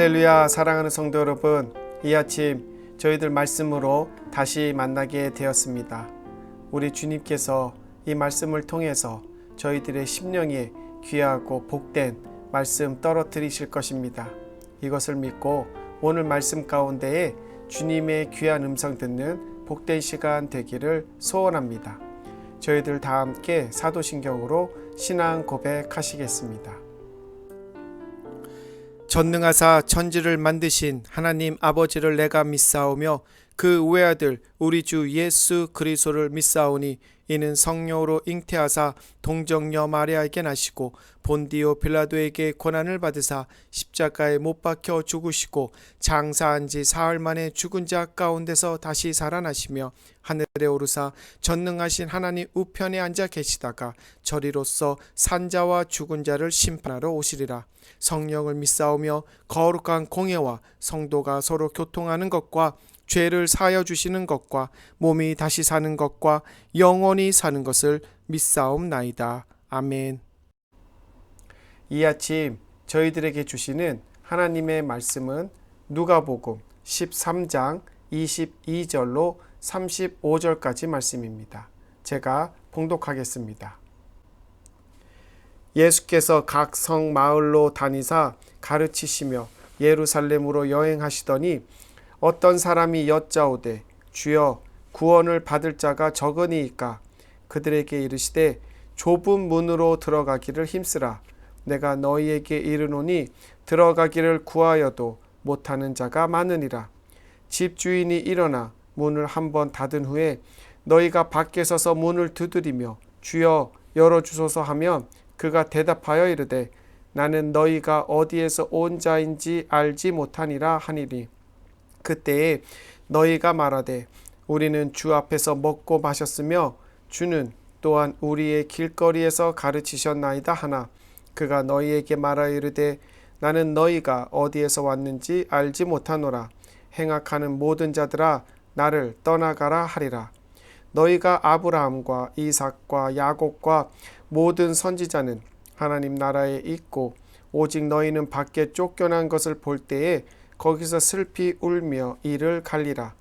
할렐루야. 사랑하는 성도 여러분, 이 아침 저희들 말씀으로 다시 만나게 되었습니다. 우리 주님께서 이 말씀을 통해서 저희들의 심령에 귀하고 복된 말씀 떨어뜨리실 것입니다. 이것을 믿고 오늘 말씀 가운데에 주님의 귀한 음성 듣는 복된 시간 되기를 소원합니다. 저희들 다 함께 사도신경으로 신앙 고백하시겠습니다. 전능하사 천지를 만드신 하나님 아버지를 내가 믿사오며 그 외아들 우리 주 예수 그리스도를 믿사오니 이는 성령으로 잉태하사 동정녀 마리아에게 나시고 본디오 빌라도에게 고난을 받으사 십자가에 못 박혀 죽으시고 장사한 지 사흘 만에 죽은 자 가운데서 다시 살아나시며 하늘에 오르사 전능하신 하나님 우편에 앉아 계시다가 저리로서 산자와 죽은 자를 심판하러 오시리라. 성령을 믿사오며 거룩한 공예와 성도가 서로 교통하는 것과 죄를 사하여 주시는 것과 몸이 다시 사는 것과 영원히 사는 것을 믿사옵나이다. 아멘. 이 아침 저희들에게 주시는 하나님의 말씀은 누가복음 13장 22절로 35절까지 말씀입니다. 제가 봉독하겠습니다. 예수께서 각 성 마을로 다니사 가르치시며 예루살렘으로 여행하시더니 어떤 사람이 여짜오되 주여 구원을 받을 자가 적으니이까. 그들에게 이르시되 좁은 문으로 들어가기를 힘쓰라. 내가 너희에게 이르노니 들어가기를 구하여도 못하는 자가 많으니라. 집주인이 일어나 문을 한번 닫은 후에 너희가 밖에 서서 문을 두드리며 주여 열어주소서 하면 그가 대답하여 이르되 나는 너희가 어디에서 온 자인지 알지 못하니라 하니니 그때에 너희가 말하되 우리는 주 앞에서 먹고 마셨으며 주는 또한 우리의 길거리에서 가르치셨나이다 하나 그가 너희에게 말하여 이르되 나는 너희가 어디에서 왔는지 알지 못하노라. 행악하는 모든 자들아 나를 떠나가라 하리라. 너희가 아브라함과 이삭과 야곱과 모든 선지자는 하나님 나라에 있고 오직 너희는 밖에 쫓겨난 것을 볼 때에 거기서 슬피 울며 이를 갈리라.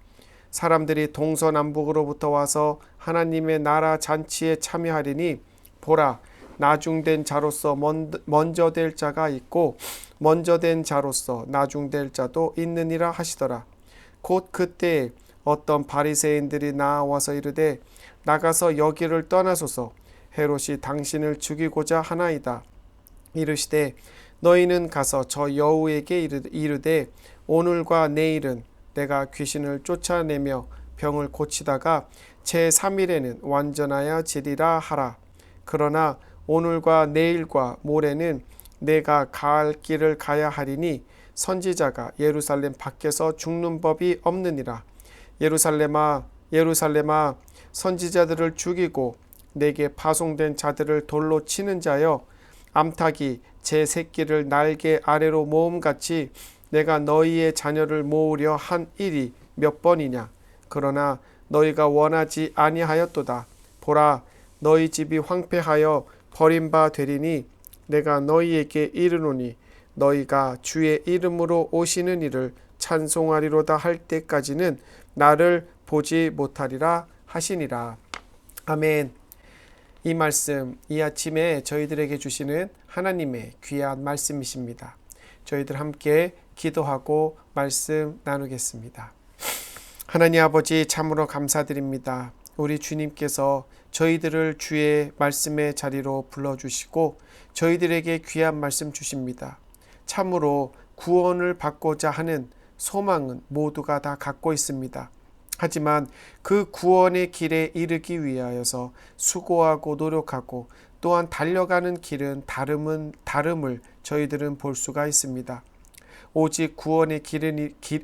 사람들이 동서남북으로부터 와서 하나님의 나라 잔치에 참여하리니 보라 나중된 자로서 먼저 될 자가 있고 먼저 된 자로서 나중될 자도 있느니라 하시더라. 곧 그때에 어떤 바리새인들이 나와서 이르되 나가서 여기를 떠나소서. 헤롯이 당신을 죽이고자 하나이다. 이르시되 너희는 가서 저 여우에게 이르되 오늘과 내일은 내가 귀신을 쫓아내며 병을 고치다가 제3일에는 완전하여 지리라 하라. 그러나 오늘과 내일과 모레는 내가 갈 길을 가야 하리니 선지자가 예루살렘 밖에서 죽는 법이 없느니라. 예루살렘아 예루살렘아 선지자들을 죽이고 내게 파송된 자들을 돌로 치는 자여 암탉이 제 새끼를 날개 아래로 모음같이 내가 너희의 자녀를 모으려 한 일이 몇 번이냐. 그러나 너희가 원하지 아니하였도다. 보라 너희 집이 황폐하여 버림바 되리니 내가 너희에게 이르노니 너희가 주의 이름으로 오시는 이를 찬송하리로다 할 때까지는 나를 보지 못하리라 하시니라. 아멘. 이 말씀 이 아침에 저희들에게 주시는 하나님의 귀한 말씀이십니다. 저희들 함께 기도하고 말씀 나누겠습니다. 하나님 아버지 참으로 감사드립니다. 우리 주님께서 저희들을 주의 말씀의 자리로 불러주시고 저희들에게 귀한 말씀 주십니다. 참으로 구원을 받고자 하는 소망은 모두가 다 갖고 있습니다. 하지만 그 구원의 길에 이르기 위하여서 수고하고 노력하고 또한 달려가는 길은 다름을 저희들은 볼 수가 있습니다. 오직 구원의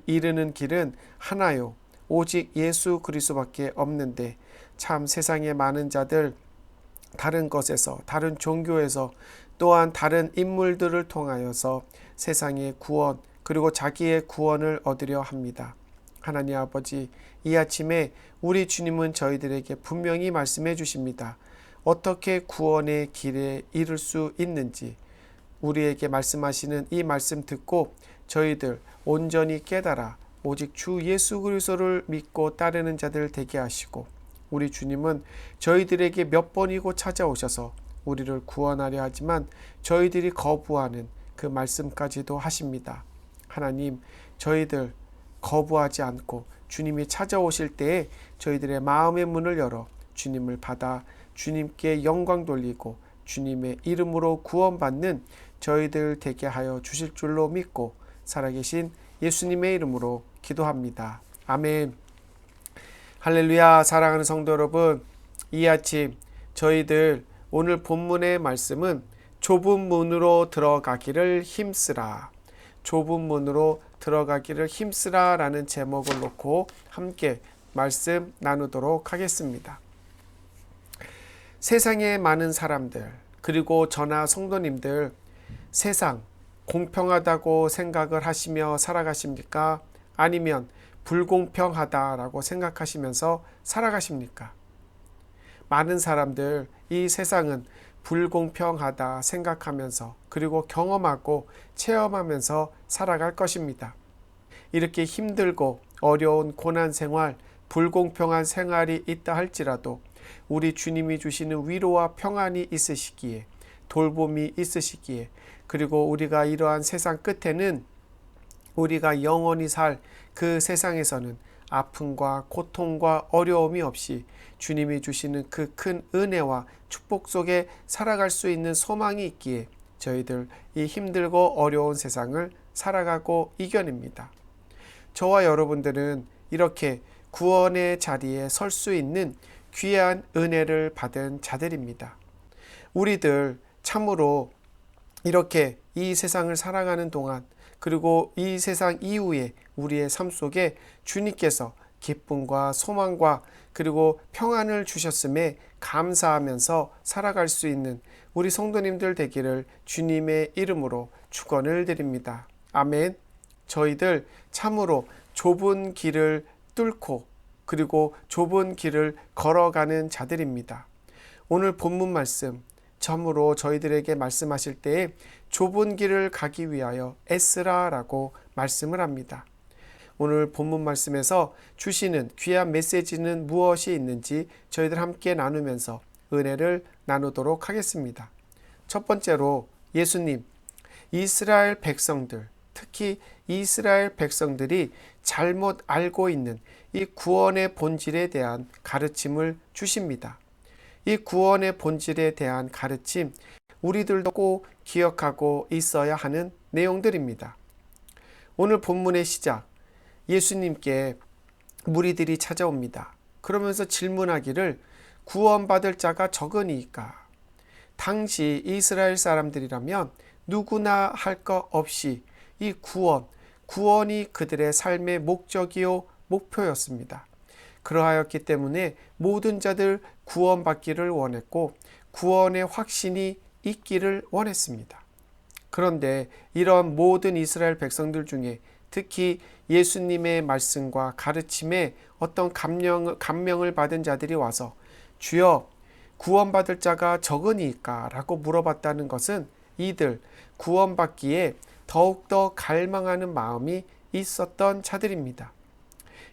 이르는 길은 하나요. 오직 예수 그리스도밖에 없는데 참 세상의 많은 자들 다른 것에서 다른 종교에서 또한 다른 인물들을 통하여서 세상의 구원 그리고 자기의 구원을 얻으려 합니다. 하나님 아버지 이 아침에 우리 주님은 저희들에게 분명히 말씀해 주십니다. 어떻게 구원의 길에 이를 수 있는지 우리에게 말씀하시는 이 말씀 듣고 저희들 온전히 깨달아 오직 주 예수 그리스도를 믿고 따르는 자들 되게 하시고, 우리 주님은 저희들에게 몇 번이고 찾아오셔서 우리를 구원하려 하지만 저희들이 거부하는 그 말씀까지도 하십니다. 하나님, 저희들 거부하지 않고 주님이 찾아오실 때에 저희들의 마음의 문을 열어 주님을 받아 주님께 영광 돌리고 주님의 이름으로 구원받는 저희들 되게 하여 주실 줄로 믿고 살아계신 예수님의 이름으로 기도합니다. 아멘. 할렐루야. 사랑하는 성도 여러분, 이 아침 저희들 오늘 본문의 말씀은 좁은 문으로 들어가기를 힘쓰라, 좁은 문으로 들어가기를 힘쓰라 라는 제목을 놓고 함께 말씀 나누도록 하겠습니다. 세상에 많은 사람들, 그리고 저나 성도님들, 세상 공평하다고 생각을 하시며 살아가십니까? 아니면 불공평하다라고 생각하시면서 살아가십니까? 많은 사람들, 이 세상은 불공평하다 생각하면서 그리고 경험하고 체험하면서 살아갈 것입니다. 이렇게 힘들고 어려운 고난 생활, 불공평한 생활이 있다 할지라도 우리 주님이 주시는 위로와 평안이 있으시기에, 돌봄이 있으시기에, 그리고 우리가 이러한 세상 끝에는 우리가 영원히 살 그 세상에서는 아픔과 고통과 어려움이 없이 주님이 주시는 그 큰 은혜와 축복 속에 살아갈 수 있는 소망이 있기에 저희들 이 힘들고 어려운 세상을 살아가고 이겨냅니다. 저와 여러분들은 이렇게 구원의 자리에 설 수 있는 귀한 은혜를 받은 자들입니다. 우리들 참으로 이렇게 이 세상을 살아가는 동안, 그리고 이 세상 이후에 우리의 삶 속에 주님께서 기쁨과 소망과 그리고 평안을 주셨음에 감사하면서 살아갈 수 있는 우리 성도님들 되기를 주님의 이름으로 축원을 드립니다. 아멘. 저희들 참으로 좁은 길을 뚫고 그리고 좁은 길을 걸어가는 자들입니다. 오늘 본문 말씀 참으로 저희들에게 말씀하실 때에 좁은 길을 가기 위하여 애쓰라라고 말씀을 합니다. 오늘 본문 말씀에서 주시는 귀한 메시지는 무엇이 있는지 저희들 함께 나누면서 은혜를 나누도록 하겠습니다. 첫 번째로 예수님, 이스라엘 백성들, 특히 이스라엘 백성들이 잘못 알고 있는 이 구원의 본질에 대한 가르침을 주십니다. 이 구원의 본질에 대한 가르침, 우리들도 꼭 기억하고 있어야 하는 내용들입니다. 오늘 본문의 시작, 예수님께 무리들이 찾아옵니다. 그러면서 질문하기를 구원받을 자가 적으니까. 당시 이스라엘 사람들이라면 누구나 할 것 없이 이 구원이 그들의 삶의 목적이요 목표였습니다. 그러하였기 때문에 모든 자들 구원받기를 원했고 구원의 확신이 있기를 원했습니다. 그런데 이런 모든 이스라엘 백성들 중에 특히 예수님의 말씀과 가르침에 어떤 감명을 받은 자들이 와서 주여 구원받을 자가 적으니까 라고 물어봤다는 것은 이들 구원받기에 더욱더 갈망하는 마음이 있었던 자들입니다.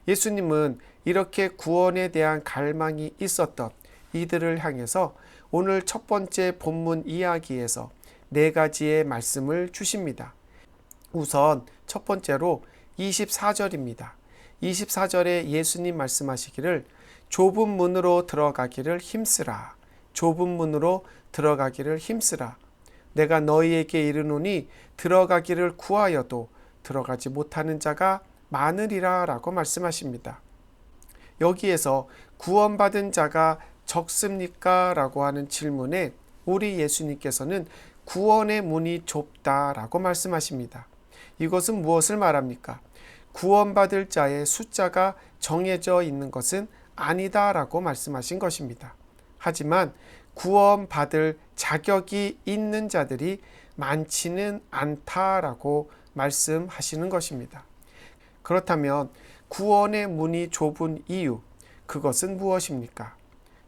예수님은 이렇게 구원에 대한 갈망이 있었던 이들을 향해서 오늘 첫 번째 본문 이야기에서 4가지의 말씀을 주십니다. 우선 첫 번째로 24절입니다. 24절에 예수님 말씀하시기를 좁은 문으로 들어가기를 힘쓰라. 좁은 문으로 들어가기를 힘쓰라. 내가 너희에게 이르노니 들어가기를 구하여도 들어가지 못하는 자가 많으리라 라고 말씀하십니다. 여기에서 구원받은 자가 적습니까? 라고 하는 질문에 우리 예수님께서는 구원의 문이 좁다 라고 말씀하십니다. 이것은 무엇을 말합니까? 구원받을 자의 숫자가 정해져 있는 것은 아니다 라고 말씀하신 것입니다. 하지만 구원받을 자격이 있는 자들이 많지는 않다라고 말씀하시는 것입니다. 그렇다면 구원의 문이 좁은 이유, 그것은 무엇입니까?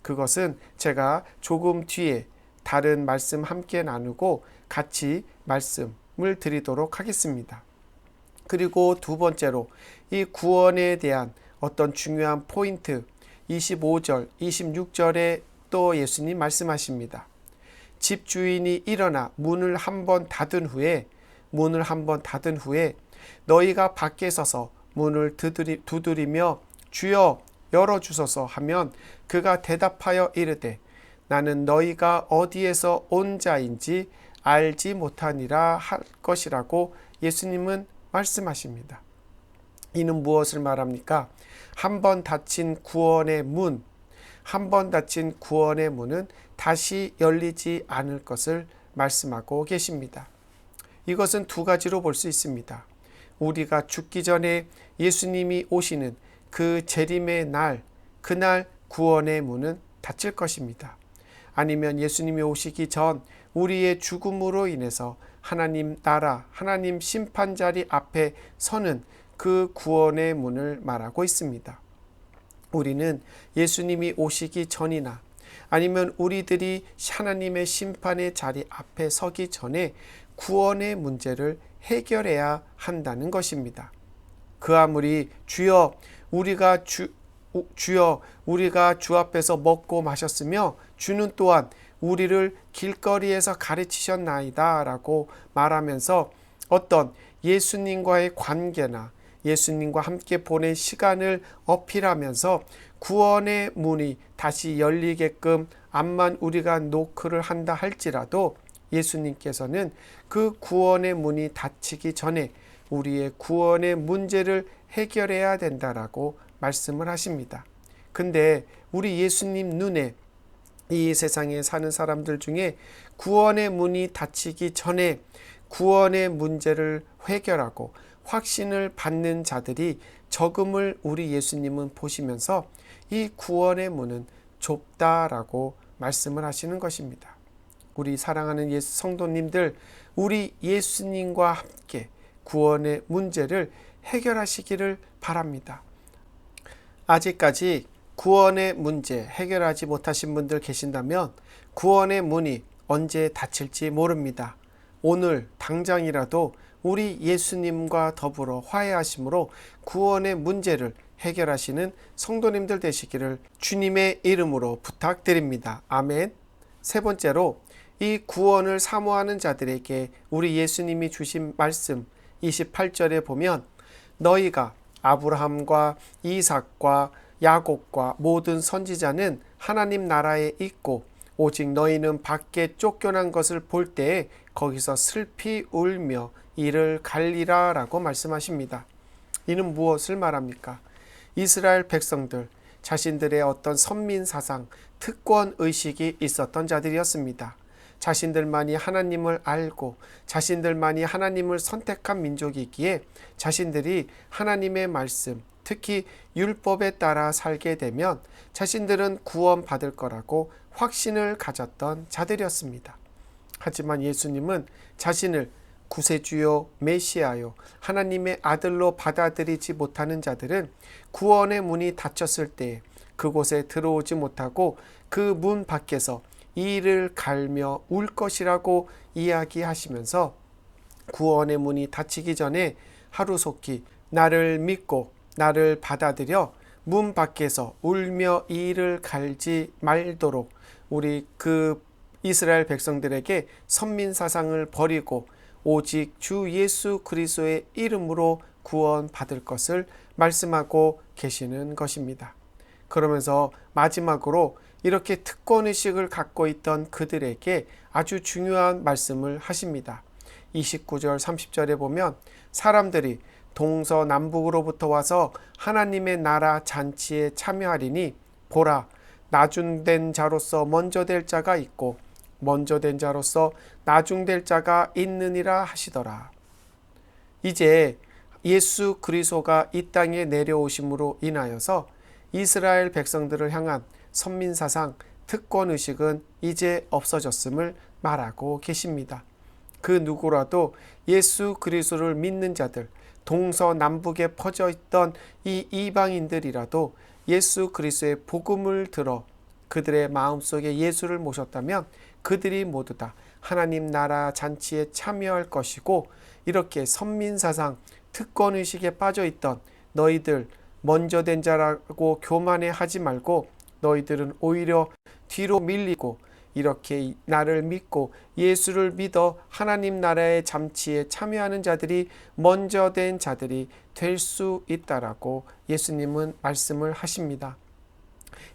그것은 제가 조금 뒤에 다른 말씀 함께 나누고 같이 말씀을 드리도록 하겠습니다. 그리고 두 번째로 이 구원에 대한 어떤 중요한 포인트 25절, 26절에 또 예수님 말씀하십니다. 집주인이 일어나 문을 한번 닫은 후에 너희가 밖에 서서 문을 두드리며 주여 열어주소서 하면 그가 대답하여 이르되 나는 너희가 어디에서 온 자인지 알지 못하니라 할 것이라고 예수님은 말씀하십니다. 이는 무엇을 말합니까? 한 번 닫힌 구원의 문은 다시 열리지 않을 것을 말씀하고 계십니다. 이것은 두 가지로 볼 수 있습니다. 우리가 죽기 전에 예수님이 오시는 그 재림의 날, 그날 구원의 문은 닫힐 것입니다. 아니면 예수님이 오시기 전 우리의 죽음으로 인해서 하나님 나라, 하나님 심판자리 앞에 서는 그 구원의 문을 말하고 있습니다. 우리는 예수님이 오시기 전이나 아니면 우리들이 하나님의 심판의 자리 앞에 서기 전에 구원의 문제를 해결해야 한다는 것입니다. 그 아무리 주여 우리가 주 앞에서 먹고 마셨으며 주는 또한 우리를 길거리에서 가르치셨나이다 라고 말하면서 어떤 예수님과의 관계나 예수님과 함께 보낸 시간을 어필하면서 구원의 문이 다시 열리게끔 암만 우리가 노크를 한다 할지라도 예수님께서는 그 구원의 문이 닫히기 전에 우리의 구원의 문제를 해결해야 된다라고 말씀을 하십니다. 근데 우리 예수님 눈에 이 세상에 사는 사람들 중에 구원의 문이 닫히기 전에 구원의 문제를 해결하고 확신을 받는 자들이 적음을 우리 예수님은 보시면서 이 구원의 문은 좁다라고 말씀을 하시는 것입니다. 우리 사랑하는 성도님들, 우리 예수님과 함께 구원의 문제를 해결하시기를 바랍니다. 아직까지 구원의 문제 해결하지 못하신 분들 계신다면 구원의 문이 언제 닫힐지 모릅니다. 오늘 당장이라도 우리 예수님과 더불어 화해하심으로 구원의 문제를 해결하시는 성도님들 되시기를 주님의 이름으로 부탁드립니다. 아멘. 세 번째로 이 구원을 사모하는 자들에게 우리 예수님이 주신 말씀 28절에 보면 너희가 아브라함과 이삭과 야곱과 모든 선지자는 하나님 나라에 있고 오직 너희는 밖에 쫓겨난 것을 볼 때에 거기서 슬피 울며 이를 갈리라 라고 말씀하십니다. 이는 무엇을 말합니까? 이스라엘 백성들 자신들의 어떤 선민사상, 특권의식이 있었던 자들이었습니다. 자신들만이 하나님을 알고 자신들만이 하나님을 선택한 민족이기에 자신들이 하나님의 말씀, 특히 율법에 따라 살게 되면 자신들은 구원받을 거라고 확신을 가졌던 자들이었습니다. 하지만 예수님은 자신을 구세주요 메시아요 하나님의 아들로 받아들이지 못하는 자들은 구원의 문이 닫혔을 때 그곳에 들어오지 못하고 그 문 밖에서 이를 갈며 울 것이라고 이야기하시면서 구원의 문이 닫히기 전에 하루속히 나를 믿고 나를 받아들여 문 밖에서 울며 이를 갈지 말도록 우리 그 이스라엘 백성들에게 선민사상을 버리고 오직 주 예수 그리스도의 이름으로 구원받을 것을 말씀하고 계시는 것입니다. 그러면서 마지막으로 이렇게 특권의식을 갖고 있던 그들에게 아주 중요한 말씀을 하십니다. 29절 30절에 보면 사람들이 동서남북으로부터 와서 하나님의 나라 잔치에 참여하리니 보라 나중된 자로서 먼저 될 자가 있고 먼저 된 자로서 나중될 자가 있느니라 하시더라. 이제 예수 그리스도가 이 땅에 내려오심으로 인하여서 이스라엘 백성들을 향한 선민사상, 특권의식은 이제 없어졌음을 말하고 계십니다. 그 누구라도 예수 그리스도를 믿는 자들, 동서남북에 퍼져 있던 이 이방인들이라도 예수 그리스도의 복음을 들어 그들의 마음속에 예수를 모셨다면 그들이 모두 다 하나님 나라 잔치에 참여할 것이고 이렇게 선민사상, 특권의식에 빠져있던 너희들 먼저 된 자라고 교만해 하지 말고 너희들은 오히려 뒤로 밀리고 이렇게 나를 믿고 예수를 믿어 하나님 나라의 잠치에 참여하는 자들이 먼저 된 자들이 될 수 있다라고 예수님은 말씀을 하십니다.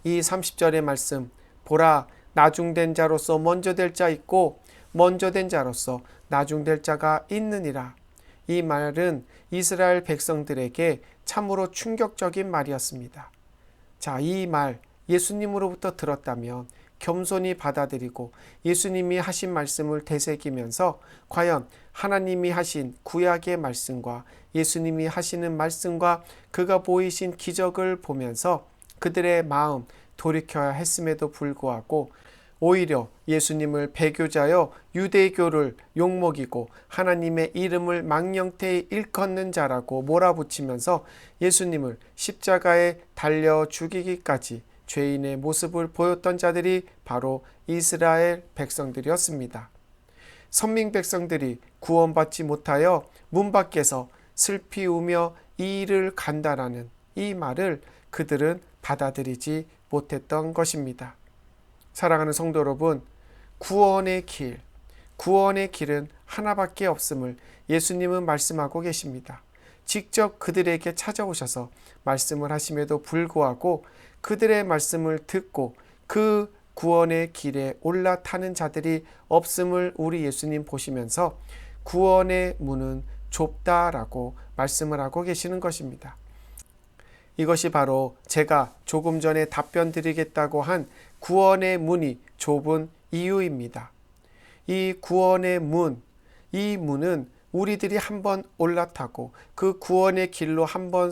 이 30절의 말씀, 보라 나중된 자로서 먼저 될 자 있고 먼저 된 자로서 나중될 자가 있느니라. 이 말은 이스라엘 백성들에게 참으로 충격적인 말이었습니다. 자, 이 말 예수님으로부터 들었다면 겸손히 받아들이고 예수님이 하신 말씀을 되새기면서 과연 하나님이 하신 구약의 말씀과 예수님이 하시는 말씀과 그가 보이신 기적을 보면서 그들의 마음 돌이켜야 했음에도 불구하고 오히려 예수님을 배교자여 유대교를 욕먹이고 하나님의 이름을 망령되이 일컫는 자라고 몰아붙이면서 예수님을 십자가에 달려 죽이기까지 죄인의 모습을 보였던 자들이 바로 이스라엘 백성들이었습니다. 선민 백성들이 구원받지 못하여 문 밖에서 슬피 우며 이를 간다라는 이 말을 그들은 받아들이지 못했던 것입니다. 사랑하는 성도 여러분, 구원의 길은 하나밖에 없음을 예수님은 말씀하고 계십니다. 직접 그들에게 찾아오셔서 말씀을 하심에도 불구하고 그들의 말씀을 듣고 그 구원의 길에 올라타는 자들이 없음을 우리 예수님 보시면서 구원의 문은 좁다라고 말씀을 하고 계시는 것입니다. 이것이 바로 제가 조금 전에 답변 드리겠다고 한 구원의 문이 좁은 이유입니다. 이 구원의 문, 이 문은 우리들이 한번 올라타고 그 구원의 길로 한번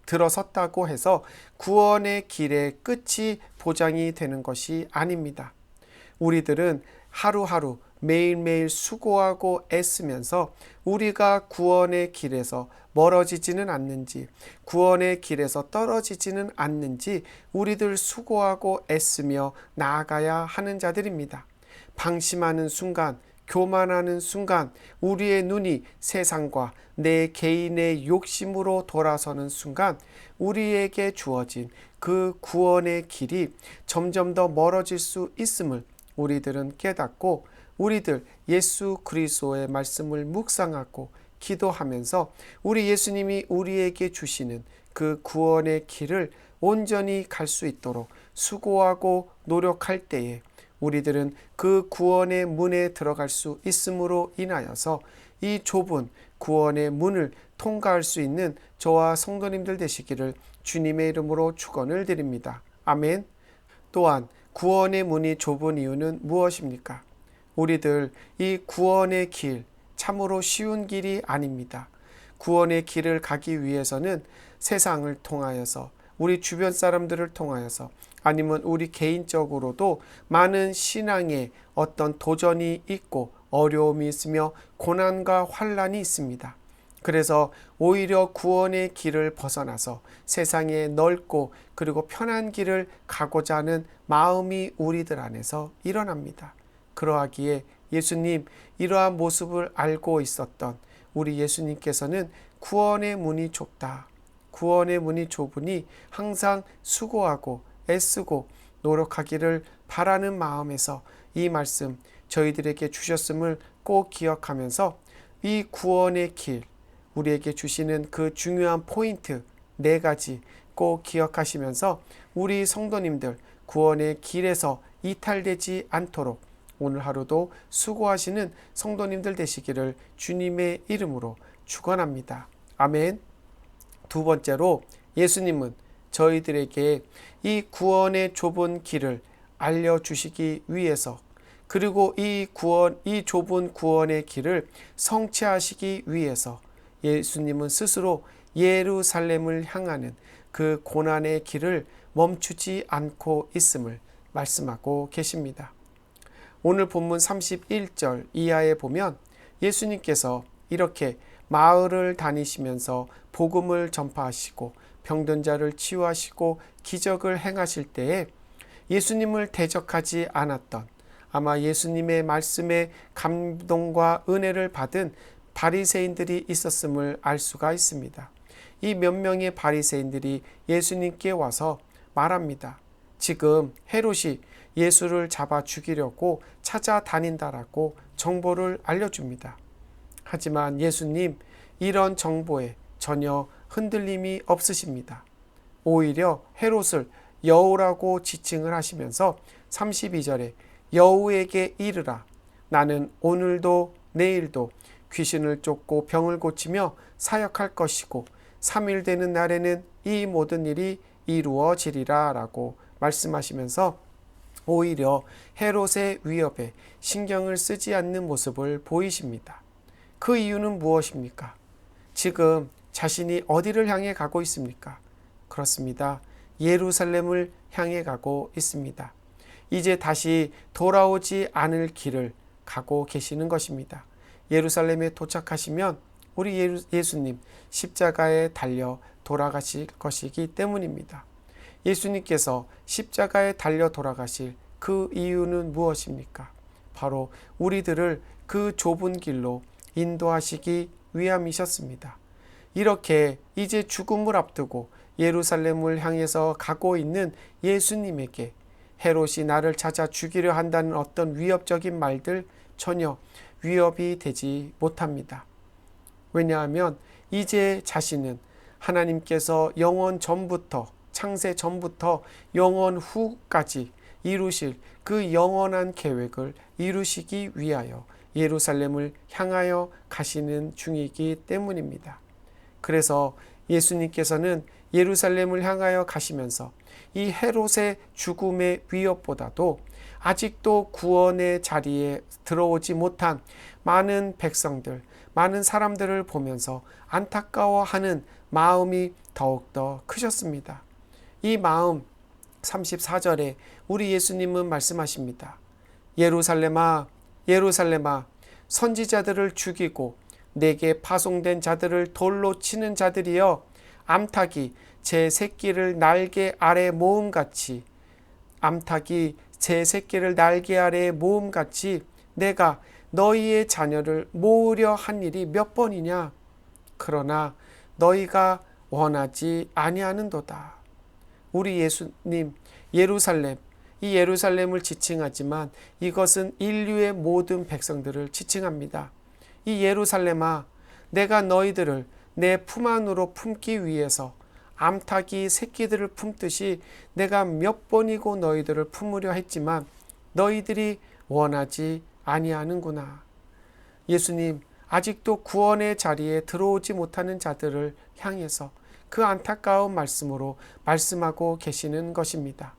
들어섰다고 해서 구원의 길의 끝이 보장이 되는 것이 아닙니다. 우리들은 하루하루 매일매일 수고하고 애쓰면서 우리가 구원의 길에서 멀어지지는 않는지, 구원의 길에서 떨어지지는 않는지 우리들 수고하고 애쓰며 나아가야 하는 자들입니다. 방심하는 순간, 교만하는 순간, 우리의 눈이 세상과 내 개인의 욕심으로 돌아서는 순간 우리에게 주어진 그 구원의 길이 점점 더 멀어질 수 있음을 우리들은 깨닫고 우리들 예수 그리스도의 말씀을 묵상하고 기도하면서 우리 예수님이 우리에게 주시는 그 구원의 길을 온전히 갈 수 있도록 수고하고 노력할 때에 우리들은 그 구원의 문에 들어갈 수 있음으로 인하여서 이 좁은 구원의 문을 통과할 수 있는 저와 성도님들 되시기를 주님의 이름으로 축원을 드립니다. 아멘. 또한 구원의 문이 좁은 이유는 무엇입니까? 우리들 이 구원의 길 참으로 쉬운 길이 아닙니다. 구원의 길을 가기 위해서는 세상을 통하여서 우리 주변 사람들을 통하여서 아니면 우리 개인적으로도 많은 신앙의 어떤 도전이 있고 어려움이 있으며 고난과 환난이 있습니다. 그래서 오히려 구원의 길을 벗어나서 세상에 넓고 그리고 편한 길을 가고자 하는 마음이 우리들 안에서 일어납니다. 그러하기에 예수님 이러한 모습을 알고 있었던 우리 예수님께서는 구원의 문이 좁다. 구원의 문이 좁으니 항상 수고하고 애쓰고 노력하기를 바라는 마음에서 이 말씀 저희들에게 주셨음을 꼭 기억하면서 이 구원의 길 우리에게 주시는 그 중요한 포인트 4가지 꼭 기억하시면서 우리 성도님들 구원의 길에서 이탈되지 않도록 오늘 하루도 수고하시는 성도님들 되시기를 주님의 이름으로 축원합니다. 아멘. 두 번째로 예수님은 저희들에게 이 구원의 좁은 길을 알려주시기 위해서 그리고 이 좁은 구원의 길을 성취하시기 위해서 예수님은 스스로 예루살렘을 향하는 그 고난의 길을 멈추지 않고 있음을 말씀하고 계십니다. 오늘 본문 31절 이하에 보면 예수님께서 이렇게 마을을 다니시면서 복음을 전파하시고 병든 자를 치유하시고 기적을 행하실 때에 예수님을 대적하지 않았던 아마 예수님의 말씀에 감동과 은혜를 받은 바리새인들이 있었음을 알 수가 있습니다. 이 몇 명의 바리새인들이 예수님께 와서 말합니다. 지금 헤롯이 예수를 잡아 죽이려고 찾아다닌다라고 정보를 알려줍니다. 하지만 예수님, 이런 정보에 전혀 흔들림이 없으십니다. 오히려 헤롯을 여우라고 지칭을 하시면서 32절에 여우에게 이르라. 나는 오늘도 내일도 귀신을 쫓고 병을 고치며 사역할 것이고 3일 되는 날에는 이 모든 일이 이루어지리라 라고 말씀하시면서 오히려 헤롯의 위협에 신경을 쓰지 않는 모습을 보이십니다. 그 이유는 무엇입니까? 지금 자신이 어디를 향해 가고 있습니까? 그렇습니다. 예루살렘을 향해 가고 있습니다. 이제 다시 돌아오지 않을 길을 가고 계시는 것입니다. 예루살렘에 도착하시면 우리 예수님 십자가에 달려 돌아가실 것이기 때문입니다. 예수님께서 십자가에 달려 돌아가실 그 이유는 무엇입니까? 바로 우리들을 그 좁은 길로 인도하시기 위함이셨습니다. 이렇게 이제 죽음을 앞두고 예루살렘을 향해서 가고 있는 예수님에게 헤롯이 나를 찾아 죽이려 한다는 어떤 위협적인 말들 전혀 위협이 되지 못합니다. 왜냐하면 이제 자신은 하나님께서 영원 전부터 창세 전부터 영원 후까지 이루실 그 영원한 계획을 이루시기 위하여 예루살렘을 향하여 가시는 중이기 때문입니다. 그래서 예수님께서는 예루살렘을 향하여 가시면서 이 헤롯의 죽음의 위협보다도 아직도 구원의 자리에 들어오지 못한 많은 백성들, 많은 사람들을 보면서 안타까워하는 마음이 더욱더 크셨습니다. 이 마음 34절에 우리 예수님은 말씀하십니다. 예루살렘아, 예루살렘아, 선지자들을 죽이고 내게 파송된 자들을 돌로 치는 자들이여, 암탉이 제 새끼를 날개 아래 모음같이, 암탉이 제 새끼를 날개 아래 모음같이 내가 너희의 자녀를 모으려 한 일이 몇 번이냐? 그러나 너희가 원하지 아니하는도다. 우리 예수님, 예루살렘, 이 예루살렘을 지칭하지만 이것은 인류의 모든 백성들을 지칭합니다. 이 예루살렘아, 내가 너희들을 내 품 안으로 품기 위해서 암탉이 새끼들을 품듯이 내가 몇 번이고 너희들을 품으려 했지만 너희들이 원하지 아니하는구나. 예수님, 아직도 구원의 자리에 들어오지 못하는 자들을 향해서 그 안타까운 말씀으로 말씀하고 계시는 것입니다.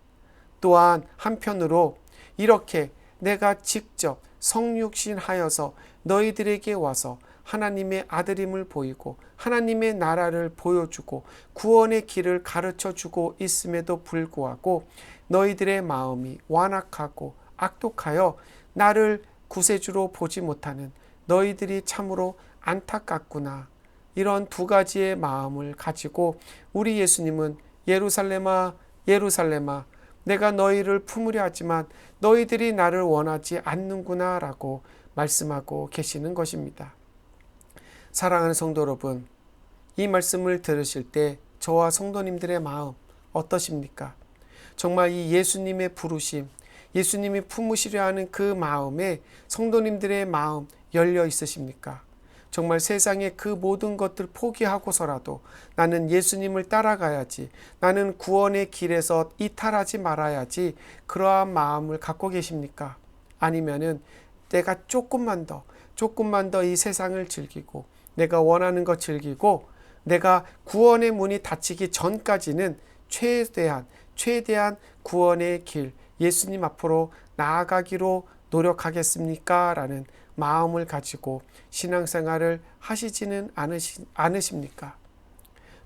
또한 한편으로 이렇게 내가 직접 성육신하여서 너희들에게 와서 하나님의 아들임을 보이고 하나님의 나라를 보여주고 구원의 길을 가르쳐주고 있음에도 불구하고 너희들의 마음이 완악하고 악독하여 나를 구세주로 보지 못하는 너희들이 참으로 안타깝구나. 이런 두 가지의 마음을 가지고 우리 예수님은 예루살렘아, 예루살렘아, 내가 너희를 품으려 하지만 너희들이 나를 원하지 않는구나 라고 말씀하고 계시는 것입니다. 사랑하는 성도 여러분, 이 말씀을 들으실 때 저와 성도님들의 마음 어떠십니까? 정말 이 예수님의 부르심, 예수님이 품으시려 하는 그 마음에 성도님들의 마음 열려 있으십니까? 정말 세상의 그 모든 것들 포기하고서라도 나는 예수님을 따라가야지, 나는 구원의 길에서 이탈하지 말아야지, 그러한 마음을 갖고 계십니까? 아니면은 내가 조금만 더 이 세상을 즐기고 내가 원하는 것 즐기고 내가 구원의 문이 닫히기 전까지는 최대한 구원의 길, 예수님 앞으로 나아가기로 노력하겠습니까? 라는 마음을 가지고 신앙생활을 하시지는 않으십니까?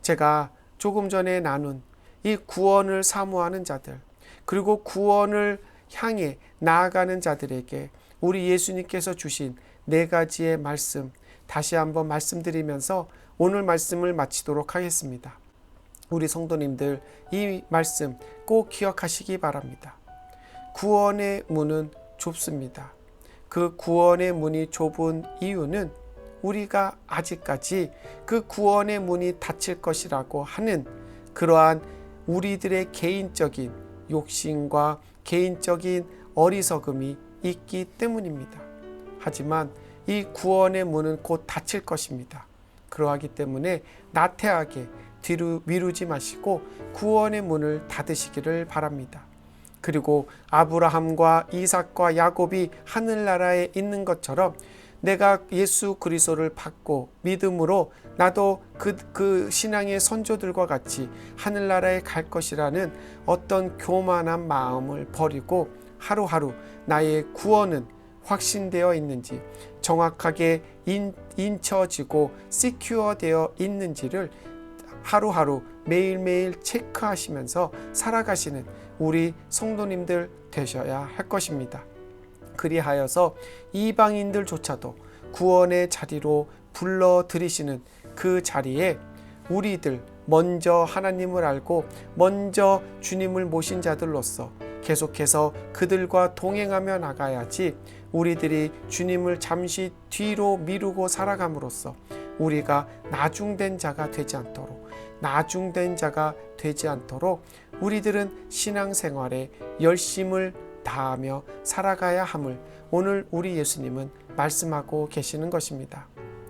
제가 조금 전에 나눈 이 구원을 사모하는 자들, 그리고 구원을 향해 나아가는 자들에게 우리 예수님께서 주신 4가지의 말씀 다시 한번 말씀드리면서 오늘 말씀을 마치도록 하겠습니다. 우리 성도님들, 이 말씀 꼭 기억하시기 바랍니다. 구원의 문은 좁습니다. 그 구원의 문이 좁은 이유는 우리가 아직까지 그 구원의 문이 닫힐 것이라고 하는 그러한 우리들의 개인적인 욕심과 개인적인 어리석음이 있기 때문입니다. 하지만 이 구원의 문은 곧 닫힐 것입니다. 그러하기 때문에 나태하게 뒤로 미루지 마시고 구원의 문을 닫으시기를 바랍니다. 그리고 아브라함과 이삭과 야곱이 하늘나라에 있는 것처럼 내가 예수 그리스도를 받고 믿음으로 나도 그 신앙의 선조들과 같이 하늘나라에 갈 것이라는 어떤 교만한 마음을 버리고 하루하루 나의 구원은 확신되어 있는지, 정확하게 인쳐지고 시큐어 되어 있는지를 하루하루 매일매일 체크하시면서 살아가시는 우리 성도님들 되셔야 할 것입니다. 그리하여서 이방인들조차도 구원의 자리로 불러들이시는 그 자리에 우리들 먼저 하나님을 알고 먼저 주님을 모신 자들로서 계속해서 그들과 동행하며 나가야지, 우리들이 주님을 잠시 뒤로 미루고 살아감으로써 우리가 나중된 자가 되지 않도록 우리들은 신앙생활에 열심을 다하며 살아가야 함을 오늘 우리 예수님은 말씀하고 계시는 것입니다.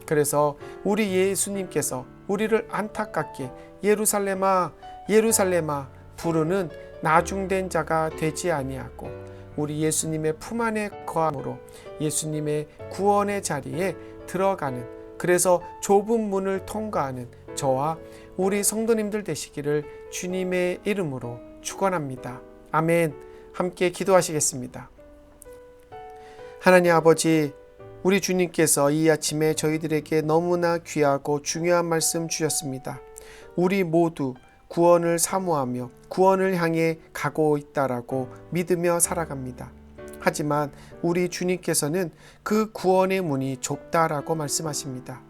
그래서 우리 예수님께서 우리를 안타깝게 예루살렘아 예루살렘아 부르는 나중된 자가 되지 아니하고 우리 예수님의 품 안에 거함으로 예수님의 구원의 자리에 들어가는, 그래서 좁은 문을 통과하는 저와 우리 성도님들 되시기를 주님의 이름으로 축원합니다. 아멘. 함께 기도하시겠습니다. 하나님 아버지, 우리 주님께서 이 아침에 저희들에게 너무나 귀하고 중요한 말씀 주셨습니다. 우리 모두 구원을 사모하며 구원을 향해 가고 있다라고 믿으며 살아갑니다. 하지만 우리 주님께서는 그 구원의 문이 좁다라고 말씀하십니다.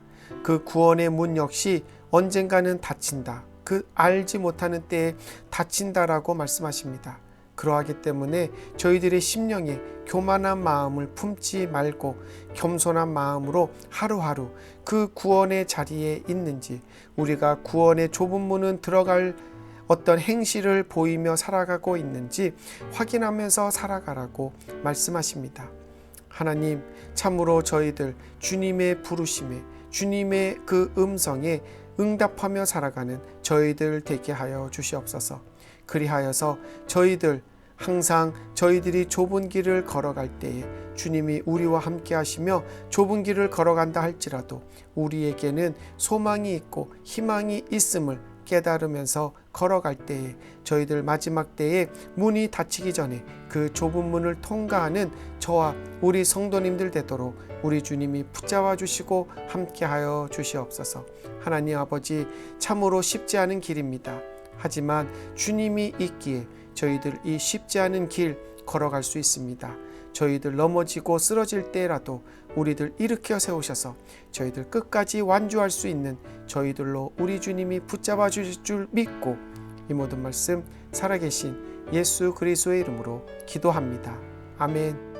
그 구원의 문 역시 언젠가는 닫힌다. 그 알지 못하는 때에 닫힌다라고 말씀하십니다. 그러하기 때문에 저희들의 심령에 교만한 마음을 품지 말고 겸손한 마음으로 하루하루 그 구원의 자리에 있는지, 우리가 구원의 좁은 문은 들어갈 어떤 행실을 보이며 살아가고 있는지 확인하면서 살아가라고 말씀하십니다. 하나님, 참으로 저희들 주님의 부르심에, 주님의 그 음성에 응답하며 살아가는 저희들 되게 하여 주시옵소서. 그리하여서 저희들 항상 저희들이 좁은 길을 걸어갈 때에 주님이 우리와 함께 하시며, 좁은 길을 걸어간다 할지라도 우리에게는 소망이 있고 희망이 있음을 깨달으면서 걸어갈 때에 저희들 마지막 때에 문이 닫히기 전에 그 좁은 문을 통과하는 저와 우리 성도님들 되도록 우리 주님이 붙잡아 주시고 함께하여 주시옵소서. 하나님 아버지, 참으로 쉽지 않은 길입니다. 하지만 주님이 있기에 저희들 이 쉽지 않은 길 걸어갈 수 있습니다. 저희들 넘어지고 쓰러질 때라도 우리들 일으켜 세우셔서 저희들 끝까지 완주할 수 있는 저희들로 우리 주님이 붙잡아 주실 줄 믿고 이 모든 말씀 살아계신 예수 그리스도의 이름으로 기도합니다. 아멘.